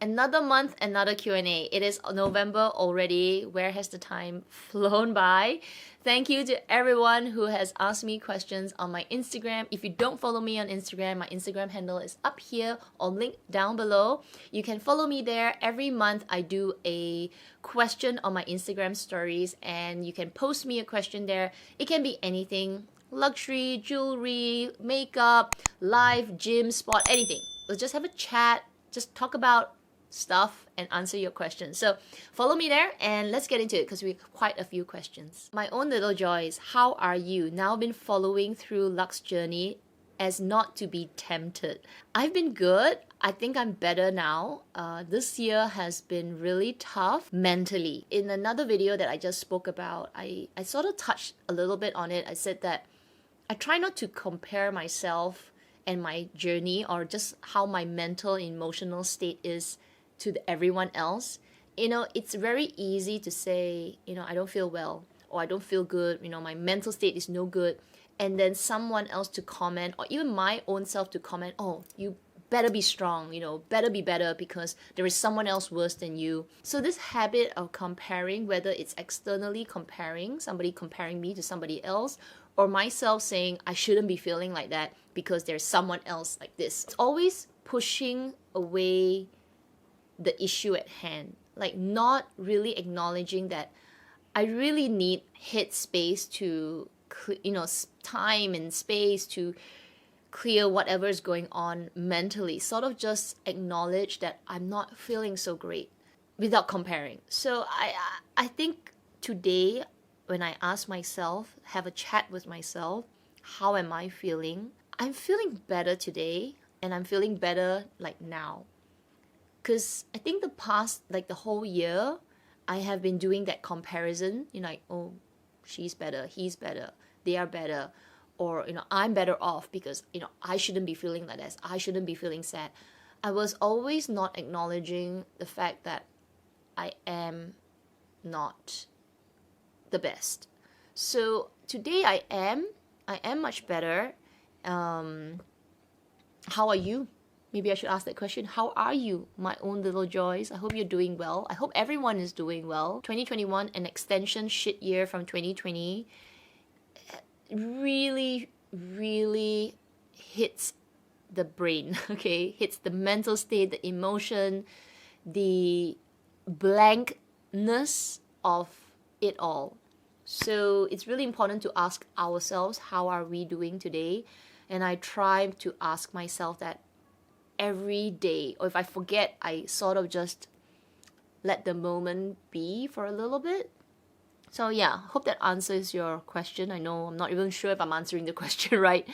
Another month, another Q&A. It is November already. Where has the time flown by? Thank you to everyone who has asked me questions on my Instagram. If you don't follow me on Instagram, my Instagram handle is up here or linked down below. You can follow me there. Every month I do a question on my Instagram stories and you can post me a question there. It can be anything. Luxury, jewelry, makeup, life, gym, sport, anything. Let's just have a chat. Just talk about stuff and answer your questions. So follow me there and let's get into it because we have quite a few questions. My own little joys, how are you? Now been following through Luxe journey as not to be tempted. I've been good. I think I'm better now. This year has been really tough mentally. In another video that I just spoke about, I sort of touched a little bit on it. I said that I try not to compare myself and my journey or just how my mental emotional state is to everyone else. You know, it's very easy to say, you know, I don't feel well or I don't feel good, you know, my mental state is no good. And then someone else to comment or even my own self to comment, oh, you better be strong, you know, better be better because there is someone else worse than you. So this habit of comparing, whether it's externally comparing, somebody comparing me to somebody else, or myself saying I shouldn't be feeling like that because there's someone else like this. It's always pushing away the issue at hand, like not really acknowledging that I really need headspace to, you know, time and space to clear whatever is going on mentally. Sort of just acknowledge that I'm not feeling so great without comparing. So I think today when I ask myself, have a chat with myself, how am I feeling? I'm feeling better today and I'm feeling better like now. Because I think the past, like the whole year, I have been doing that comparison, you know, like, oh, she's better, he's better, they are better, or, you know, I'm better off because, you know, I shouldn't be feeling like this, I shouldn't be feeling sad. I was always not acknowledging the fact that I am not the best. So today I am much better. How are you? Maybe I should ask that question. How are you, my own little joys? I hope you're doing well. I hope everyone is doing well. 2021, an extension shit year from 2020, really, really hits the brain, okay? Hits the mental state, the emotion, the blankness of it all. So it's really important to ask ourselves, how are we doing today? And I try to ask myself that every day, or if I forget, I sort of just let the moment be for a little bit. So yeah, hope that answers your question. I know I'm not even sure if I'm answering the question right.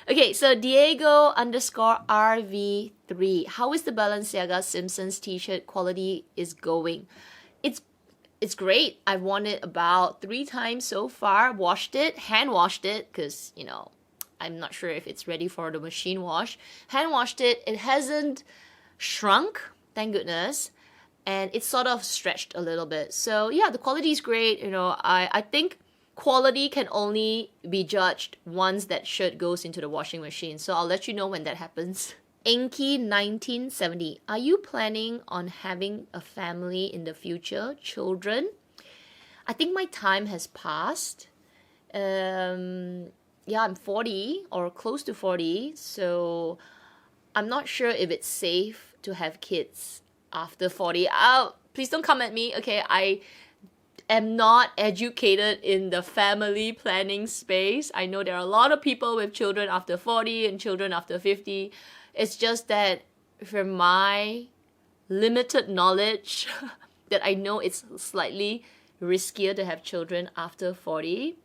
Okay, so Diego_RV3. How is the Balenciaga Simpsons t-shirt quality is going? It's great. I've worn it about 3 times so far. Washed it, hand washed it, because, you know, I'm not sure if it's ready for the machine wash. Hand washed it. It hasn't shrunk, thank goodness. And it's sort of stretched a little bit. So yeah, the quality is great. You know, I think quality can only be judged once that shirt goes into the washing machine. So I'll let you know when that happens. Enki 1970. Are you planning on having a family in the future? Children? I think my time has passed. Yeah, I'm 40 or close to 40, so I'm not sure if it's safe to have kids after 40. Please don't come at me, okay? I am not educated in the family planning space. I know there are a lot of people with children after 40 and children after 50. It's just that from my limited knowledge that I know it's slightly riskier to have children after 40.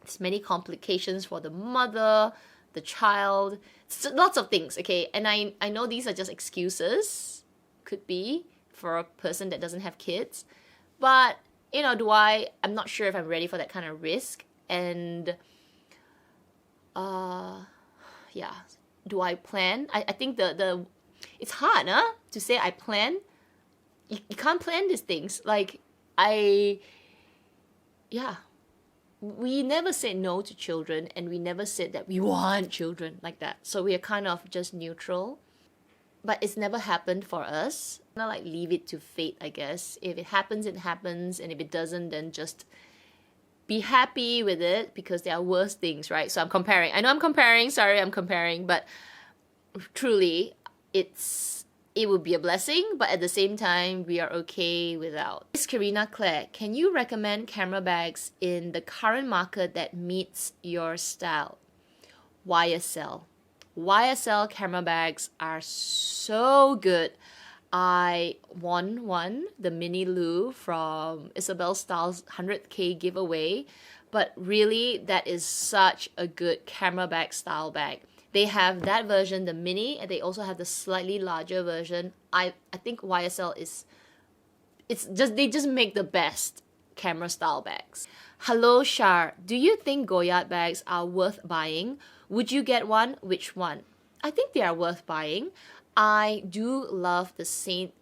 There's many complications for the mother, the child, lots of things, okay? And I know these are just excuses, could be, for a person that doesn't have kids. But, you know, I'm not sure if I'm ready for that kind of risk. And, yeah, do I plan? I think it's hard, to say I plan. You can't plan these things. Like, we never said no to children, and we never said that we want children like that. So we are kind of just neutral. but it's never happened for us. Not like leave it to fate, I guess. If it happens, it happens, and if it doesn't, then just be happy with it, because there are worse things, right? So I'm comparing. I know I'm comparing, sorry, I'm comparing, but truly, it would be a blessing, but at the same time, we are okay without. Miss Karina Claire, can you recommend camera bags in the current market that meets your style? YSL. YSL camera bags are so good. I won one, the Mini Lou from Isabel Styles 100K giveaway, but really that is such a good camera bag style bag. They have that version, the mini, and they also have the slightly larger version. I think YSL they just make the best camera style bags. Hello Shar, do you think Goya bags are worth buying? Would you get one? Which one? I think they are worth buying. I do love the Saint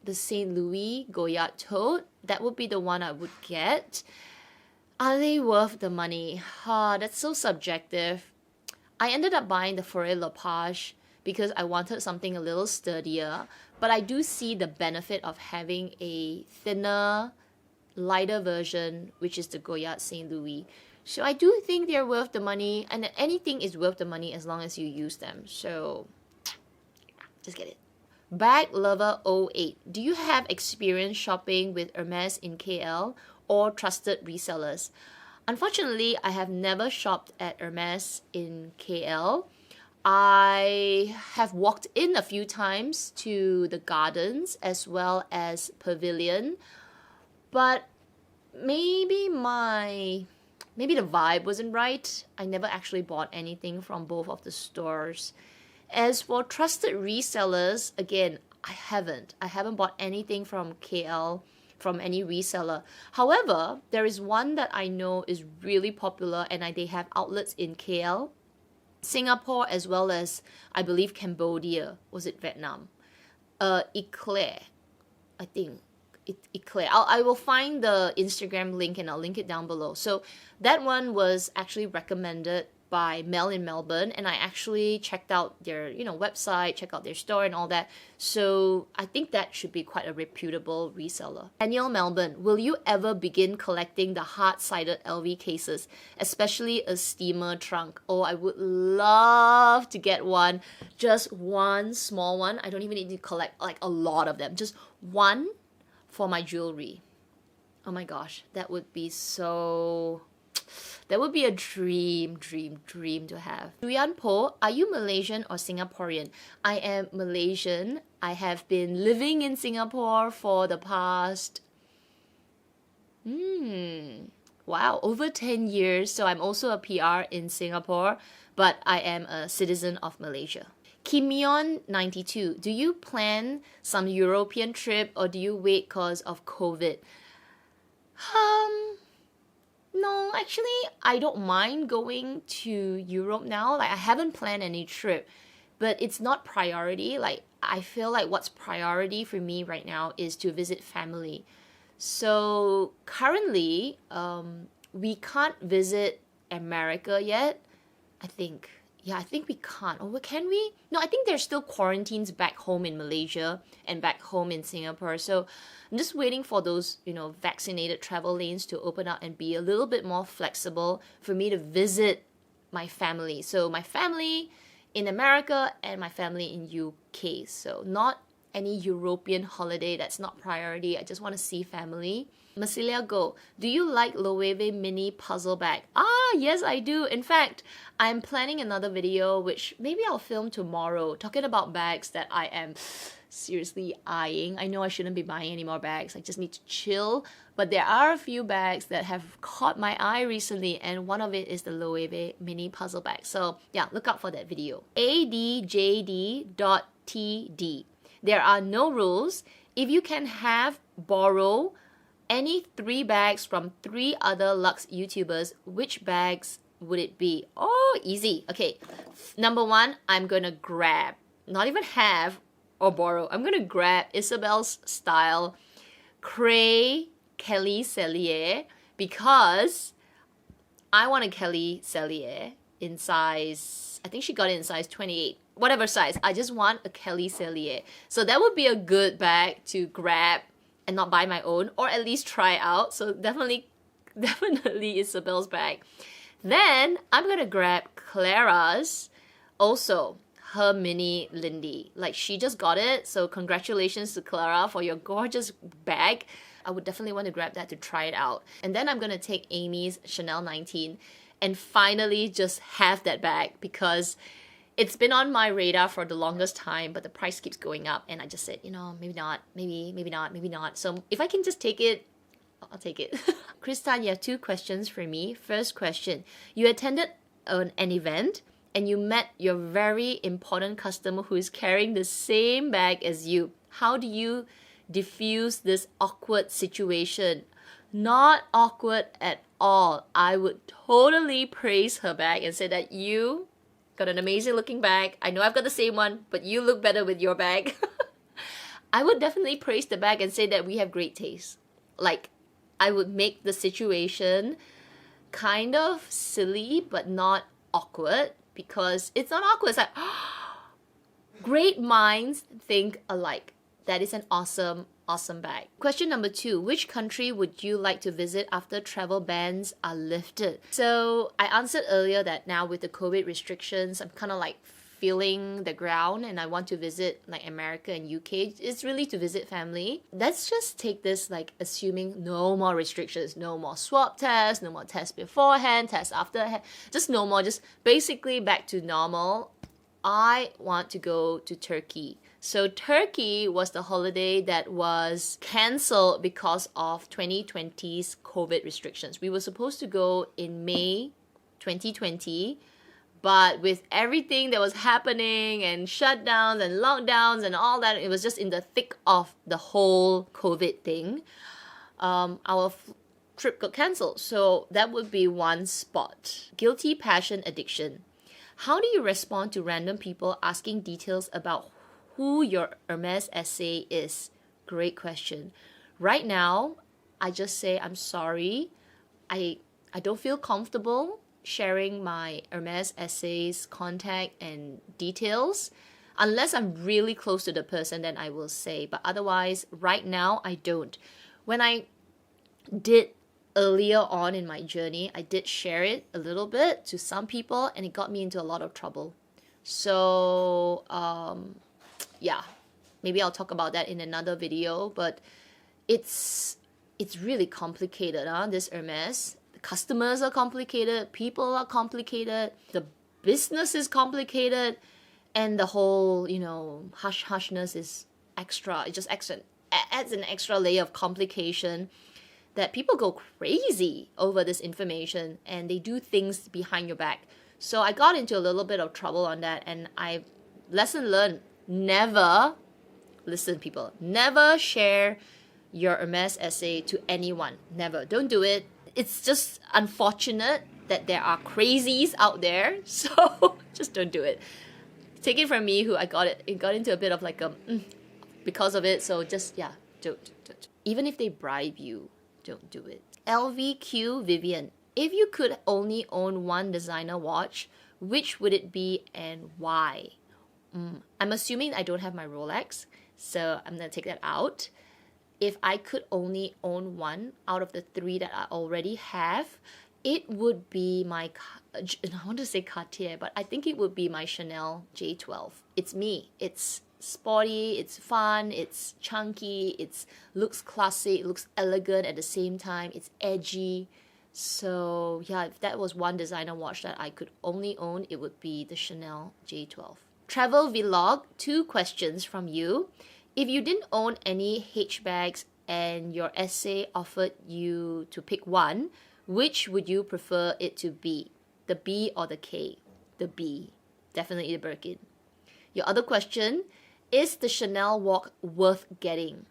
Louis Goya tote. That would be the one I would get. Are they worth the money? That's so subjective. I ended up buying the Forêt Lepage because I wanted something a little sturdier, but I do see the benefit of having a thinner, lighter version, which is the Goya Saint Louis. So I do think they're worth the money, and anything is worth the money as long as you use them. So just get it. Bag Lover 08. Do you have experience shopping with Hermes in KL or trusted resellers? Unfortunately, I have never shopped at Hermes in KL. I have walked in a few times to the Gardens as well as Pavilion, but maybe the vibe wasn't right. I never actually bought anything from both of the stores. As for trusted resellers, again, I haven't bought anything from KL from any reseller. However, there is one that I know is really popular, and they have outlets in KL, Singapore, as well as I believe Cambodia. Was it Vietnam? Eclair, I think. Eclair. I will find the Instagram link and I'll link it down below. So that one was actually recommended by Mel in Melbourne, and I actually checked out their website, checked out their store and all that. So I think that should be quite a reputable reseller. Daniel Melbourne, will you ever begin collecting the hard-sided LV cases, especially a steamer trunk? Oh, I would love to get one, just one small one. I don't even need to collect like a lot of them, just one for my jewelry. Oh my gosh, that would be a dream to have. Duyan Po, are you Malaysian or Singaporean? I am Malaysian. I have been living in Singapore for the past, over 10 years. So I'm also a PR in Singapore, but I am a citizen of Malaysia. Kimion92, do you plan some European trip or do you wait cause of COVID? No, actually, I don't mind going to Europe now. Like, I haven't planned any trip, but it's not priority. Like, I feel like what's priority for me right now is to visit family. So currently, we can't visit America yet, I think. Yeah, I think we can't. Or can we? No, I think there's still quarantines back home in Malaysia and back home in Singapore. So I'm just waiting for those, vaccinated travel lanes to open up and be a little bit more flexible for me to visit my family. So my family in America and my family in UK. So not any European holiday, that's not priority. I just want to see family. Masilia Go, do you like Loewe mini puzzle bag? Yes, I do. In fact, I'm planning another video, which maybe I'll film tomorrow, talking about bags that I am seriously eyeing. I know I shouldn't be buying any more bags. I just need to chill. But there are a few bags that have caught my eye recently, and one of it is the Loewe mini puzzle bag. So yeah, look out for that video. adjd.td. There are no rules. If you can borrow any 3 bags from 3 other Luxe YouTubers, which bags would it be? Oh, easy. Okay, number 1, I'm gonna grab, not even have or borrow, I'm gonna grab Isabel's Style Cray Kelly Cellier, because I want a Kelly Cellier in size, I think she got it in size 28. whatever size. I just want a Kelly Cellier. So that would be a good bag to grab and not buy my own, or at least try out. So definitely Isabel's bag. Then I'm gonna grab Clara's, also her mini Lindy. Like, she just got it, so congratulations to Clara for your gorgeous bag. I would definitely want to grab that to try it out. And then I'm gonna take Amy's Chanel 19 and finally just have that bag, because it's been on my radar for the longest time, but the price keeps going up, and I just said, you know, maybe not, maybe not, maybe not. So if I can just take it, I'll take it. Krista, you have 2 questions for me. First question, you attended an event and you met your very important customer who is carrying the same bag as you. How do you diffuse this awkward situation? Not awkward at all. I would totally praise her bag and say that you got an amazing looking bag. I know I've got the same one, but you look better with your bag. I would definitely praise the bag and say that we have great taste. Like, I would make the situation kind of silly, but not awkward, because it's not awkward. It's like, great minds think alike. That is an awesome bag. Question number 2, which country would you like to visit after travel bans are lifted? So I answered earlier that now with the COVID restrictions, I'm kind of like feeling the ground and I want to visit like America and UK. It's really to visit family. Let's just take this like assuming no more restrictions, no more swab tests, no more tests beforehand, tests after, just no more, just basically back to normal. I want to go to Turkey. So Turkey was the holiday that was cancelled because of 2020's COVID restrictions. We were supposed to go in May 2020, but with everything that was happening and shutdowns and lockdowns and all that, it was just in the thick of the whole COVID thing. Our trip got cancelled. So that would be one spot. Guilty passion addiction. How do you respond to random people asking details about who your Hermes essay is? Great question. Right now, I just say I'm sorry. I don't feel comfortable sharing my Hermes essays contact and details. Unless I'm really close to the person, then I will say. But otherwise, right now, I don't. When I did earlier on in my journey, I did share it a little bit to some people, and it got me into a lot of trouble. So, yeah, maybe I'll talk about that in another video, but it's really complicated, this Hermes. The customers are complicated, people are complicated, the business is complicated, and the whole, hush-hushness is extra. It just adds an extra layer of complication that people go crazy over this information and they do things behind your back. So I got into a little bit of trouble on that, and lesson learned, never, listen people, never share your Hermes essay to anyone. Never. Don't do it. It's just unfortunate that there are crazies out there, so just don't do it. Take it from me, who it got into a bit of like because of it, so just, yeah, don't. Even if they bribe you, don't do it. LVQ Vivian, if you could only own one designer watch, which would it be and why? I'm assuming I don't have my Rolex, so I'm gonna take that out. If I could only own one out of the 3 that I already have, it would be my, I want to say Cartier, but I think it would be my Chanel J12. It's me. It's sporty, it's fun, it's chunky, it looks classic, it looks elegant at the same time, it's edgy. So yeah, if that was one designer watch that I could only own, it would be the Chanel J12. Travel vlog, 2 questions from you. If you didn't own any H bags and your essay offered you to pick one, which would you prefer it to be? The B or the K? The B. Definitely the Birkin. Your other question, is the Chanel walk worth getting?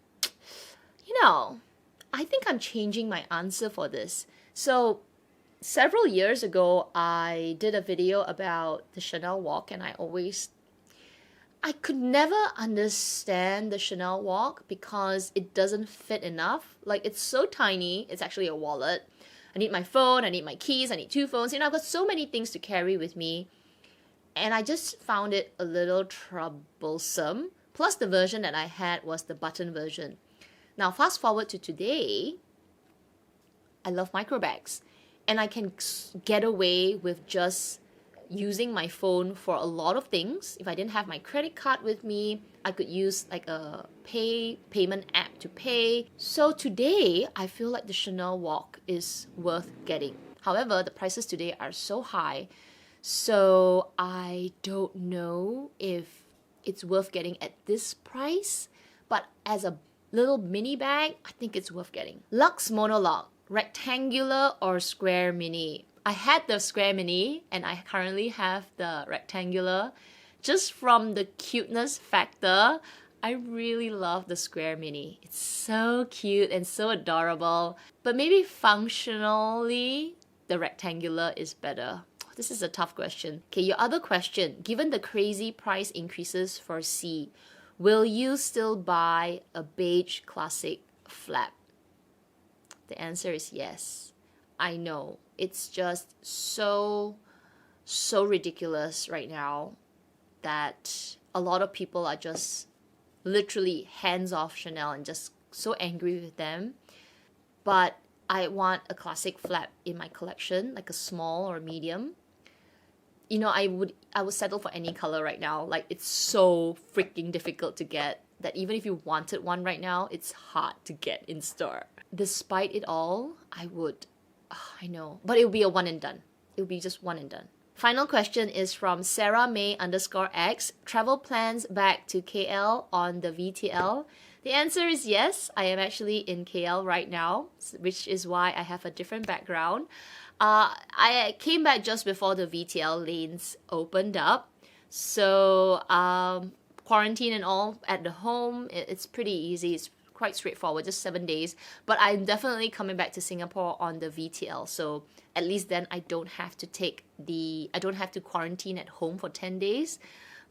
I think I'm changing my answer for this. So several years ago, I did a video about the Chanel walk, and I could never understand the Chanel walk because it doesn't fit enough. Like, it's so tiny, it's actually a wallet. I need my phone, I need my keys, I need 2 phones. I've got so many things to carry with me. And I just found it a little troublesome. Plus the version that I had was the button version. Now fast forward to today, I love micro bags. And I can get away with just using my phone for a lot of things. If I didn't have my credit card with me, I could use like a payment app to pay. So today, I feel like the Chanel walk is worth getting. However, the prices today are so high, so I don't know if it's worth getting at this price. But as a little mini bag, I think it's worth getting. Luxe Monologue, rectangular or square mini? I had the square mini and I currently have the rectangular. Just from the cuteness factor, I really love the square mini. It's so cute and so adorable. But maybe functionally, the rectangular is better. This is a tough question. Okay, your other question. Given the crazy price increases for C, will you still buy a beige classic flap? The answer is yes. I know. It's just so ridiculous right now that a lot of people are just literally hands off Chanel and just so angry with them. But I want a classic flap in my collection, like a small or medium. You know, I would settle for any color right now. Like, it's so freaking difficult to get that even if you wanted one right now, it's hard to get in store. Despite it all, I would. I know, but it will be a one and done. It will be just one and done. Final question is from Sarah May _X. Travel plans back to KL on the VTL? The answer is yes. I am actually in KL right now, which is why I have a different background. I came back just before the VTL lanes opened up. So quarantine and all at the home, it's pretty easy. It's quite straightforward, just 7 days. But I'm definitely coming back to Singapore on the VTL. So at least then I don't have to quarantine at home for 10 days.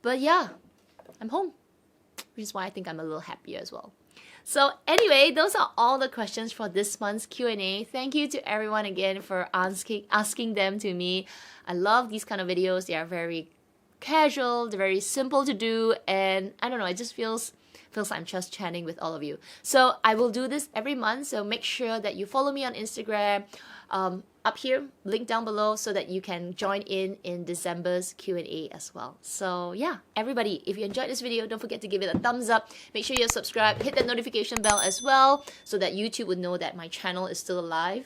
But yeah, I'm home, which is why I think I'm a little happier as well. So anyway, those are all the questions for this month's Q&A. Thank you to everyone again for asking them to me. I love these kind of videos. They are very casual, they're very simple to do, and I don't know, it just feels like I'm just chatting with all of you. So I will do this every month, so make sure that you follow me on Instagram, up here, link down below, so that you can join in December's Q&A as well. So yeah, everybody, if you enjoyed this video, don't forget to give it a thumbs up. Make sure you're subscribed, hit that notification bell as well, so that YouTube would know that my channel is still alive.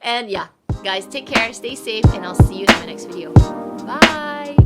And yeah, guys, take care, stay safe, and I'll see you in my next video. Bye!